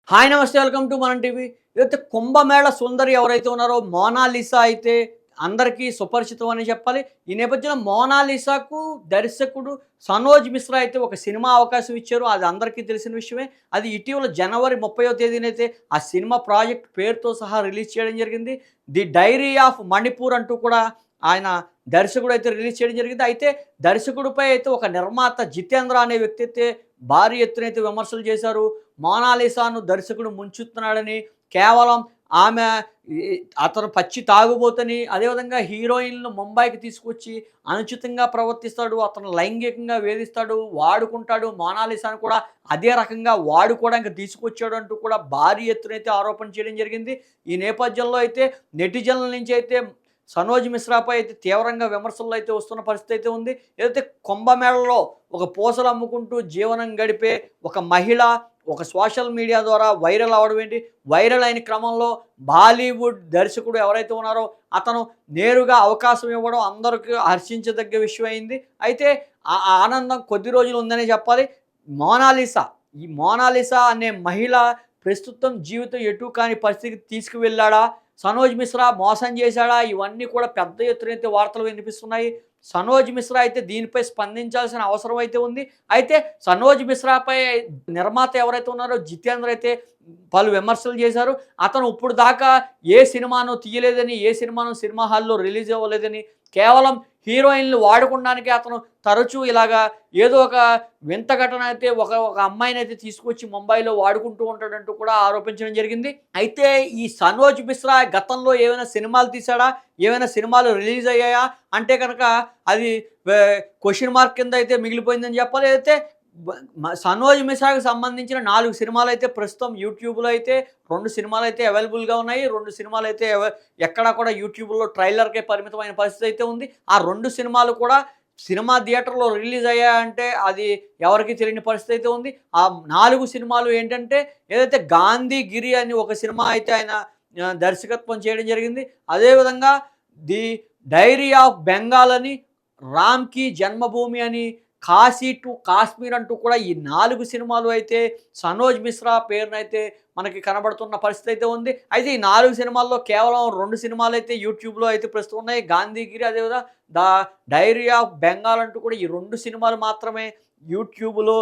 Hi నమస్తే welcome to మనం TV. అయితే కుంభమేళ సుందరి ఎవరైతే ఉన్నారో మోనాలిసా అయితే అందరికీ సుపరిచితం అని చెప్పాలి. ఈ నేపథ్యంలో మోనాలిసాకు దర్శకుడు సనోజ్ మిశ్రా అయితే ఒక సినిమా అవకాశం ఇచ్చారు. అది అందరికీ తెలిసిన విషయమే. అది ఇటీవల జనవరి 30వ తేదీనైతే ఆ సినిమా ప్రాజెక్ట్ పేరుతో సహా రిలీజ్ చేయడం జరిగింది. ది డైరీ ఆఫ్ మణిపూర్ అంటూ కూడా ఆయన దర్శకుడు అయితే రిలీజ్ చేయడం జరిగింది. అయితే దర్శకుడిపై అయితే ఒక నిర్మాత జితేంద్ర అనే వ్యక్తి అయితే భారీ ఎత్తున అయితే విమర్శలు చేశారు. మోనాలిసాను దర్శకుడు ముంచుతున్నాడని, కేవలం ఆమె అతను పచ్చి తాగుబోతని, అదేవిధంగా హీరోయిన్‌ను ముంబైకి తీసుకొచ్చి అనుచితంగా ప్రవర్తిస్తాడు, అతను లైంగికంగా వేధిస్తాడు, వాడుకుంటాడు. మోనాలిసాను కూడా అదే రకంగా వాడుకోవడానికి తీసుకొచ్చాడు అంటూ కూడా భారీ ఎత్తునైతే ఆరోపణ చేయడం జరిగింది. ఈ నేపథ్యంలో అయితే నెటిజన్ల నుంచి అయితే సనోజ్ మిశ్రాపై అయితే తీవ్రంగా విమర్శలు అయితే వస్తున్న పరిస్థితి అయితే ఉంది. ఏదైతే కుంభమేళలో ఒక పూసలు అమ్ముకుంటూ జీవనం గడిపే ఒక మహిళ ఒక సోషల్ మీడియా ద్వారా వైరల్ అవ్వడం ఏంటి, వైరల్ అయిన క్రమంలో బాలీవుడ్ దర్శకుడు ఎవరైతే ఉన్నారో అతను నేరుగా అవకాశం ఇవ్వడం అందరికీ హర్షించదగ్గ విషయం అయింది. అయితే ఆ ఆనందం కొద్ది రోజులు ఉందనే చెప్పాలి. మోనాలిసా, ఈ మోనాలిసా అనే మహిళ ప్రస్తుతం జీవితం ఎటు కాని పరిస్థితికి తీసుకువెళ్ళాడా, సనోజ్ మిశ్రా మోసం చేశాడా, ఇవన్నీ కూడా పెద్ద ఎత్తునైతే వార్తలు వినిపిస్తున్నాయి. సనోజ్ మిశ్రా అయితే దీనిపై స్పందించాల్సిన అవసరం అయితే ఉంది. అయితే సనోజ్ మిశ్రాపై నిర్మాత ఎవరైతే ఉన్నారో జితేంద్ర అయితే పలు విమర్శలు చేశారు. అతను ఇప్పుడు దాకా ఏ సినిమాను తీయలేదని, ఏ సినిమాను సినిమా హాల్‌లో రిలీజ్ అవ్వలేదని, కేవలం హీరోయిన్‌లు వాడుకోవడానికే అతను తరచూ ఇలాగా ఏదో ఒక వింత ఘటన అయితే ఒక ఒక అమ్మాయినైతే తీసుకొచ్చి ముంబైలో వాడుకుంటూ ఉంటాడంటూ కూడా ఆరోపించడం జరిగింది. అయితే ఈ సనోజ్ మిశ్రా గతంలో ఏమైనా సినిమాలు తీశాడా? ఏమైనా సినిమాలు రిలీజ్ అయ్యాయా? అంటే కనుక అది క్వెషన్ మార్క్ కింద అయితే మిగిలిపోయిందని చెప్పాలి. అయితే సనోజ్ మిశ్రాకి సంబంధించిన 4 సినిమాలైతే ప్రస్తుతం యూట్యూబ్‌లో అయితే 2 సినిమాలైతే అవైలబుల్‌గా ఉన్నాయి. 2 సినిమాలైతే ఎక్కడా కూడా యూట్యూబ్‌లో ట్రైలర్‌కే పరిమితమైన పరిస్థితి అయితే ఉంది. ఆ 2 సినిమాలు కూడా సినిమా థియేటర్‌లో రిలీజ్ అయ్యాయంటే అది ఎవరికీ తెలియని పరిస్థితి అయితే ఉంది. ఆ 4 సినిమాలు ఏంటంటే ఏదైతే 'గాంధీగిరి' అని ఒక సినిమా అయితే ఆయన దర్శకత్వం చేయడం జరిగింది. అదేవిధంగా 'ది డైరీ ఆఫ్ బెంగాల్' అని, 'రామ్‌కి జన్మభూమి' అని, 'కాశీ టు కాశ్మీర్' అంటూ కూడా ఈ 4 సినిమాలు అయితే సనోజ్ మిశ్రా పేరునైతే మనకి కనబడుతున్న పరిస్థితి అయితే ఉంది. అయితే ఈ 4 సినిమాల్లో కేవలం 2 సినిమాలైతే యూట్యూబ్‌లో అయితే ప్రస్తుతం ఉన్నాయి. 'గాంధీగిరి' అదేవిధంగా 'ద డైరీ ఆఫ్ బెంగాల్' అంటూ కూడా ఈ 2 సినిమాలు మాత్రమే యూట్యూబ్‌లో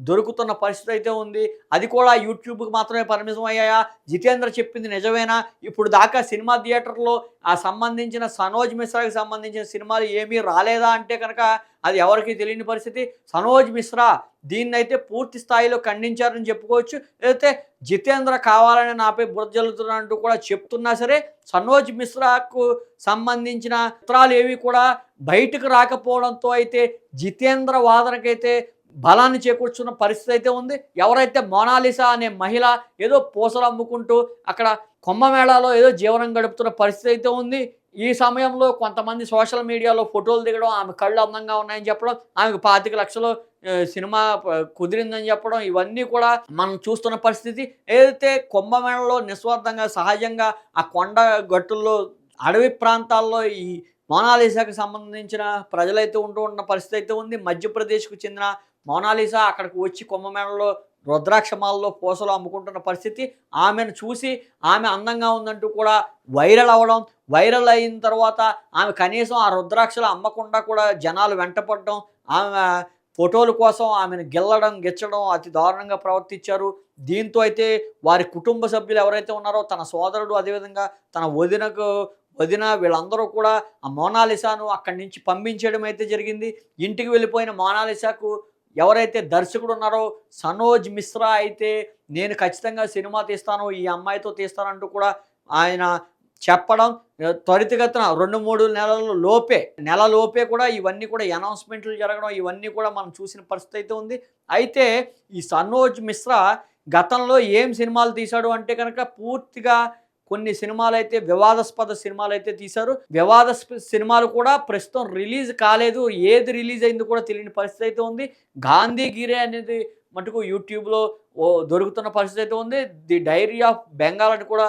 దొరుకుతున్న పరిస్థితి అయితే ఉంది. అది కూడా యూట్యూబ్‌కి మాత్రమే పరిమితం అయ్యాయా? జితేంద్ర చెప్పింది నిజమేనా? ఇప్పుడు దాకా సినిమా థియేటర్‌లో ఆ సంబంధించిన సనోజ్ మిశ్రాకి సంబంధించిన సినిమాలు ఏమీ రాలేదా అంటే కనుక అది ఎవరికీ తెలియని పరిస్థితి. సనోజ్ మిశ్రా దీన్నైతే పూర్తి స్థాయిలో ఖండించారని చెప్పుకోవచ్చు. ఏదైతే జితేంద్ర కావాలని నాపై బురద జల్లుతున్నాడంటూ కూడా చెప్తున్నా సరే, సనోజ్ మిశ్రాకు సంబంధించిన చిత్రాలు ఏవి కూడా బయటకు రాకపోవడంతో అయితే జితేంద్ర వాదనకైతే బలాన్ని చేకూర్చున్న పరిస్థితి అయితే ఉంది. ఎవరైతే మోనాలిసా అనే మహిళ ఏదో పూసలు అమ్ముకుంటూ అక్కడ కుంభమేళాలో ఏదో జీవనం గడుపుతున్న పరిస్థితి అయితే ఉంది. ఈ సమయంలో కొంతమంది సోషల్ మీడియాలో ఫోటోలు దిగడం, ఆమె కళ్ళు అందంగా ఉన్నాయని చెప్పడం, ఆమెకు 25,00,000 సినిమా కుదిరిందని చెప్పడం, ఇవన్నీ కూడా మనం చూస్తున్న పరిస్థితి. ఏదైతే కుంభమేళలో నిస్వార్థంగా సహజంగా ఆ కొండ గట్టుల్లో అడవి ప్రాంతాల్లో ఈ మోనాలిసాకి సంబంధించిన ప్రజలైతే ఉంటూ ఉన్న పరిస్థితి అయితే ఉంది. మధ్యప్రదేశ్‌కు చెందిన మోనాలిసా అక్కడికి వచ్చి కుంభమేళలో రుద్రాక్ష మాలలో పూసలు అమ్ముకుంటున్న పరిస్థితి. ఆమెను చూసి ఆమె అందంగా ఉందంటూ కూడా వైరల్ అవ్వడం, వైరల్ అయిన తర్వాత ఆమె కనీసం ఆ రుద్రాక్షలు అమ్మకుండా కూడా జనాలు వెంటపడడం, ఆమె ఫోటోల కోసం ఆమెను గిల్లడం, గిచ్చడం అతి దారుణంగా ప్రవర్తించారు. దీంతో అయితే వారి కుటుంబ సభ్యులు ఎవరైతే ఉన్నారో తన సోదరుడు, అదేవిధంగా తన వదిన వీళ్ళందరూ కూడా ఆ మోనాలిసాను అక్కడి నుంచి పంపించేయడం అయితే జరిగింది. ఇంటికి వెళ్ళిపోయిన మోనాలిసాకు ఎవరైతే దర్శకుడు ఉన్నారో సనోజ్ మిశ్రా అయితే నేను ఖచ్చితంగా సినిమా తీస్తాను, ఈ అమ్మాయితో తీస్తానంటూ కూడా ఆయన చెప్పడం, త్వరితగతిన 2, 3 నెల లోపే కూడా ఇవన్నీ కూడా అనౌన్స్‌మెంట్లు జరగడం, ఇవన్నీ కూడా మనం చూసిన పరిస్థితి అయితే ఉంది. అయితే ఈ సనోజ్ మిశ్రా గతంలో ఏం సినిమాలు తీశాడు అంటే కనుక పూర్తిగా కొన్ని సినిమాలైతే వివాదాస్పద సినిమాలైతే తీశారు. సినిమాలు కూడా ప్రస్తుతం రిలీజ్ కాలేదు. ఏది రిలీజ్ అయిందో కూడా తెలియని పరిస్థితి అయితే ఉంది. 'గాంధీగిరి' అనేది మటుకు యూట్యూబ్‌లో దొరుకుతున్న పరిస్థితి అయితే ఉంది. 'ది డైరీ ఆఫ్ బెంగాల్' అని కూడా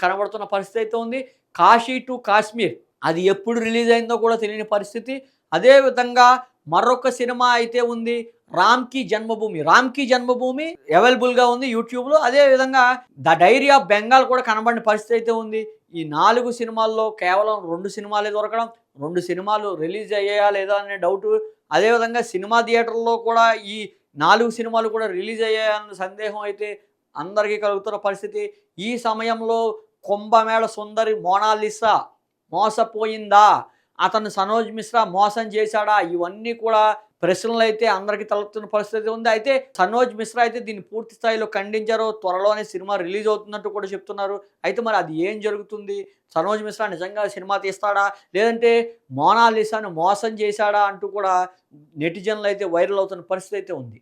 కనబడుతున్న పరిస్థితి అయితే ఉంది. 'కాశీ టు కాశ్మీర్' అది ఎప్పుడు రిలీజ్ అయిందో కూడా తెలియని పరిస్థితి. అదే విధంగా మరొక సినిమా అయితే ఉంది 'రామ్‌కి జన్మభూమి'. 'రామ్‌కి జన్మభూమి' అవైలబుల్‌గా ఉంది యూట్యూబ్‌లో. అదే విధంగా 'ద డైరీ ఆఫ్ బెంగాల్' కూడా కనబడని పరిస్థితి అయితే ఉంది. ఈ 4 సినిమాల్లో కేవలం 2 సినిమాలే దొరకడం. 2 సినిమాలు రిలీజ్ అయ్యాయా లేదా అనే డౌటు. అదేవిధంగా సినిమా థియేటర్‌లో కూడా ఈ 4 సినిమాలు కూడా రిలీజ్ అయ్యాయా అన్న సందేహం అయితే అందరికీ కలుగుతున్న పరిస్థితి. ఈ సమయంలో 'కుంభమేళ సుందరి మోనాలిసా మోసపోయిందా? అతను 'సనోజ్ మిశ్రా' మోసం చేశాడా? ఇవన్నీ కూడా ప్రశ్నలైతే అందరికి తలెత్తుతున్న పరిస్థితి ఉంది. అయితే 'సనోజ్ మిశ్రా' అయితే దీన్ని పూర్తి స్థాయిలో ఖండించారు. త్వరలోనే సినిమా రిలీజ్ అవుతున్నట్టు కూడా చెప్తున్నారు. అయితే మరి అది ఏం జరుగుతుంది? 'సనోజ్ మిశ్రా' నిజంగా సినిమా తీస్తాడా? లేదంటే 'మోనాలిసా'ను మోసం చేశాడా? అంటూ కూడా నెటిజన్‌లయితే వైరల్ అవుతున్న పరిస్థితి అయితే ఉంది.